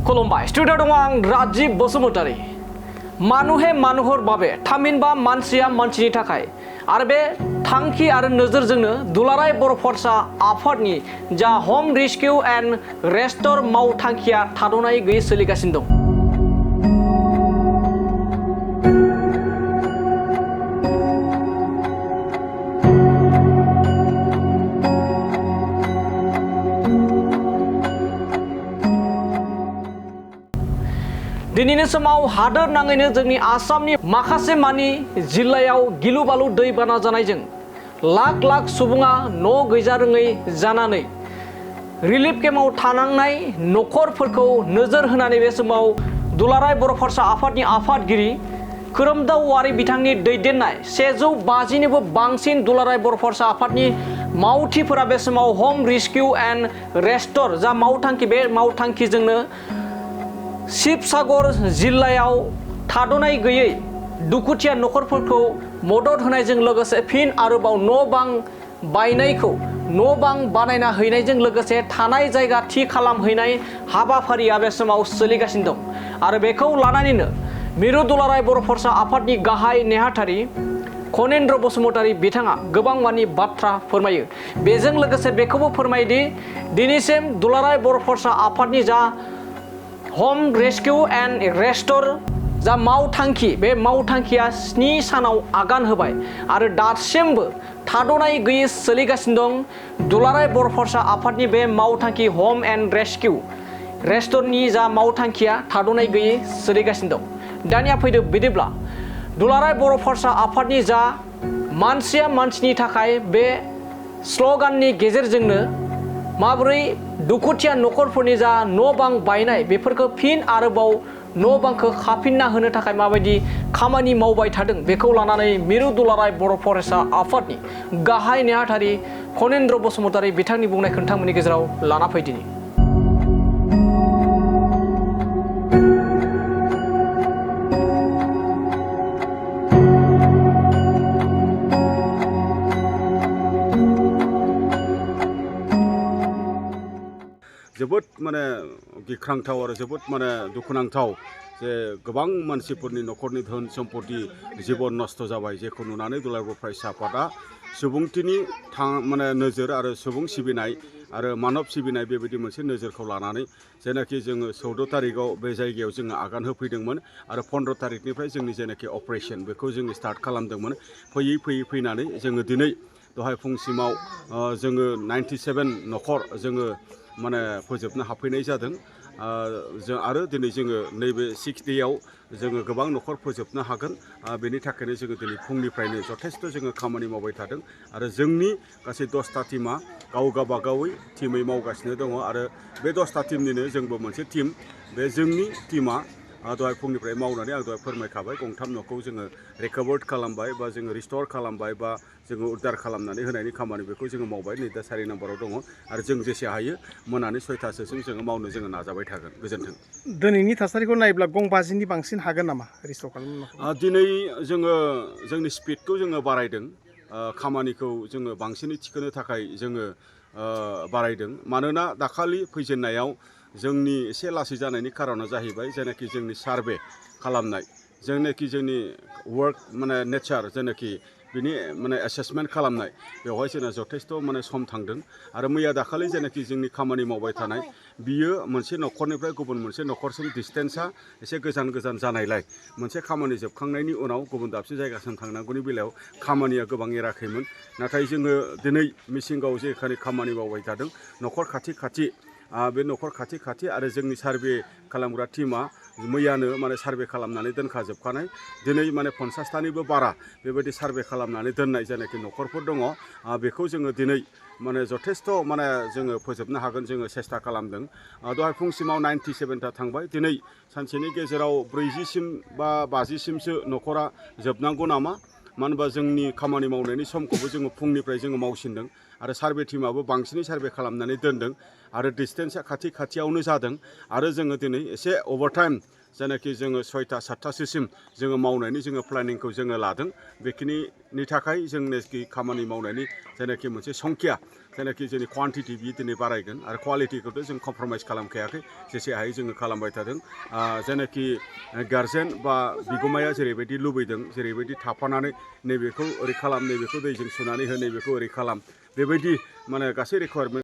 खुलुमबाय स्टुडिअ दङ आं राजीब बसुमतारी। मानुहे मानुहर बाबे थामहिनबा मानसिया मानसिनि थाखाय आरो बे थांखि आरो नोजोरजोंनो दुलाराय बर' फरायसा आफादनि जा हम रेस्किउ एन्ड रेस्ट'र मावथांखिया थाद'नाय गैयै सोलिगासिनो दं। दिनैनि समाव हादोर नाङैनो जोंनि आसामनि माखासे मानि जिल्लायाव गिलु बालु दैबाना जानायजों लाख लाख सुबुङा न' गैजारोङै जानानै रिलिफ केम्पआव थानांनाय न'खरफोरखौ नोजोर होनानै बे समाव दुलाराय बर' फरायसा आफादनि आफादगिरि खोरोमदाव औवारि बिथांनि दैदेननाय 150निबो बांसिन दुलाराय बर' फरायसा आफादनि मावथिफोरा बे समाव हम रेस्किउ एन्ड रेस्ट'र जा मावथांखि बे मावथांखिजोंनो शिबसागर जिल्लायाव थाद'नाय गैयै दुखुथिया न'खरफोरखौ मदद होनायजों लोगोसे फिन आरोबाव न' बां बायनायखौ न' बां बानायना हैनायजों लोगोसे थानाय जायगा थि खालामहैनाय हाबाफारिया बे समाव सोलिगासिनो दं। आरो बेखौ लानानैनो मिरु दुलाराय बर' फरायसा आफादनि गाहाय नेहाथारि खनेन्द्र बसुमतारी बिथाङा गोबां मानि बाथ्रा फोरमायो। बेजों लोगोसे बेखौबो फोरमायदि दिनैसिम दुलाराय बर' फरायसा आफादनि जा हम रेस्किउ एन्ड रेस्ट'र जा मावथांखि बे मावथांखिया 7 सानाव आगान होबाय आरो दासिमबो थाद'नाय गैयै सोलिगासिनो दं। दुलाराय बर' फरायसा आफादनि बे मावथांखि हम एन्ड रेस्किउ रेस्ट'रनि जा मावथांखिया थाद'नाय गैयै सोलिगासिनो दं। दानिया फैदो बिदिब्ला दुलाराय बर' फरायसा आफादनि जा मानसिया मानसिनि थाखाय बे स्ल'गाननि गेजेरजोंनो माबोरै दुखुथिया न'खरफोरनि जा न' बां बायनाय बेफोरखौ फिन आरोबाव न' बांखौ खाफिनना होनो थाखाय माबायदि खामानि मावबाय थादों बेखौ लानानै मिरु दुलाराय बर' फरायसा आफादनि गाहाय नेहाथारि खनेन्द्र बसुमतारी बिथांनि बुंनाय खोन्थामोननि गेजेराव लाना फैदिनि। जोबोद माने गिख्रांथाव आरो जोबोद माने दुखुनांथाव जे गोबां मानसिफोरनि न'खरनि धोन सम्पति जिबन नस्थ' जाबाय, जेखौ नुनानै दुलाराय बर' फरायसा आफादा सुबुंथिनि माने नोजोर आरो सुबुं सिबिनाय आरो मानब सिबिनाय बेबायदि मोनसे नोजोरखौ लानानै जेनाखि जोङो 14 तारिखआव बे जायगायाव जोङो आगान होफैदोंमोन आरो 15 तारिखनिफ्राय जोंनि जेनाखि अपारेशन बेखौ जोङो स्टार्ट खालामदोंमोन। फैयै फैनानै जोङो दिनै दहाय फुंसिमाव जोङो 97 न'खर जोङो माने फोजोबनो हाफैनाय जादों। आरो दिनै जोङो नैबे 6 डेआव जोङो गोबां न'खर फोजोबनो हागोन। बेनि थाखायनो जोङो दिनै फुंनिफ्रायनो जथेस्थ' जोङो खामानि मावबाय थादों आरो जोंनि गासै 10टा टिमा गाव गाबागावै टिमै मावगासिनो दङ आरो बे 10टा टिमनिनो जोंबो मोनसे टिम। बे जोंनि टिमा दहाय फुंनिफ्राय मावनानै आं दहाय फोरमायखाबाय 3 न'खौ जोङो रिकभार्ड खालामबाय बा जोङो रिस्ट'र खालामबाय बा जोङो उद्धार खालामनानै होनायनि खामानि बेखौ जोङो मावबाय। नै दा 4 नाम्बाराव दङ आरो जों जेसे हायो मोनानि 6टासोसिम जोङो मावनो जोङो नाजाबाय थागोन। गोजोन्थों। दिनैनि थासारिखौ नायोब्ला गं-5नि बांसिन हागोन नामा रिस्ट'र खालामनो? दिनै जोङो जोंनि स्पिडखौ जोङो बारायदों, खामानिखौ जोङो बांसिनै थिखोनो थाखाय जोङो बारायदों। मानोना दाखालि फैजेननायाव जोंनि एसे लासै जानायनि खारना जाहैबाय जेनाखि जोंनि सार्भे खालामनाय, जेनाखि जोंनि वर्क माने नेचार जेनाखि बिनि माने एसेसमेन्ट खालामनाय, बेवहाय जोंना जथेस्थ' माने सम थांदों। आरो मैया दाखालि जेनाखि जोंनि खामानि मावबाय थानाय बियो मोनसे न'खरनिफ्राय गुबुन मोनसे न'खरसिम डिसटेन्सआ एसे गोजान जानायलाय मोनसे खामानि जोबखांनायनि उनाव गुबुन दाबसे जायगासिम थांनांगौनि बेलायाव खामानिया गोबां एराखैमोन। नाथाय जोङो दिनै मिसिंगाव जेखानि खामानि मावबाय थादों न'खर खाथि बे न'खर खाथि आरो जोंनि सार्भे खालामग्रा टिमा मैयानो माने सार्भे खालामनानै दोनखाजोबखानाय। दिनै माने 50टानिबो बारा बेबायदि सार्भे खालामनानै दोननाय जायनाखि न'खरफोर दङ बेखौ जोङो दिनै माने जथेस्थ' माने जोङो फोजोबनो हागोन जोङो सेस्था खालामदों। दहाय फुंसिमाव 97टा थांबाय। दिनै सानसेनि गेजेराव 40सिम बा 50सिमसो न'खरा जोबनांगौ नामा? मानो होनबा जोंनि खामानि मावनायनि समखौबो जोङो फुंनिफ्राय जोङो मावसिनदों आरो सार्भे टिमाबो बांसिनै सार्भे खालामनानै दोनदों आरो डिसटेन्सआ खाथियावनो जादों आरो जोङो दिनै एसे अभारटाइम जायनाखि जोङो 6टा 7टासोसिम जोङो मावनायनि जोङो प्लेनिंखौ जोङो लादों। बेखिनिनि थाखाय जोंनि खामानि मावनायनि जायनाखि मोनसे संख्या जायनाखि जोंनि क्वान्टिटि बियो दिनै बारायगोन आरो क्वालिटिखौथ' जों कमप्रमाइस खालामखायाखै जेसे हायो जोङो खालामबाय थादों जायनाखि गारजेन बा बिगोमाया जेरैबायदि लुबैदों जेरैबायदि थाफानानै नैबेखौ ओरै खालाम नैबेखौ दैजों सुनानै हो नैबेखौ ओरै खालाम बेबायदि माने गासै रिकुवारमेन्ट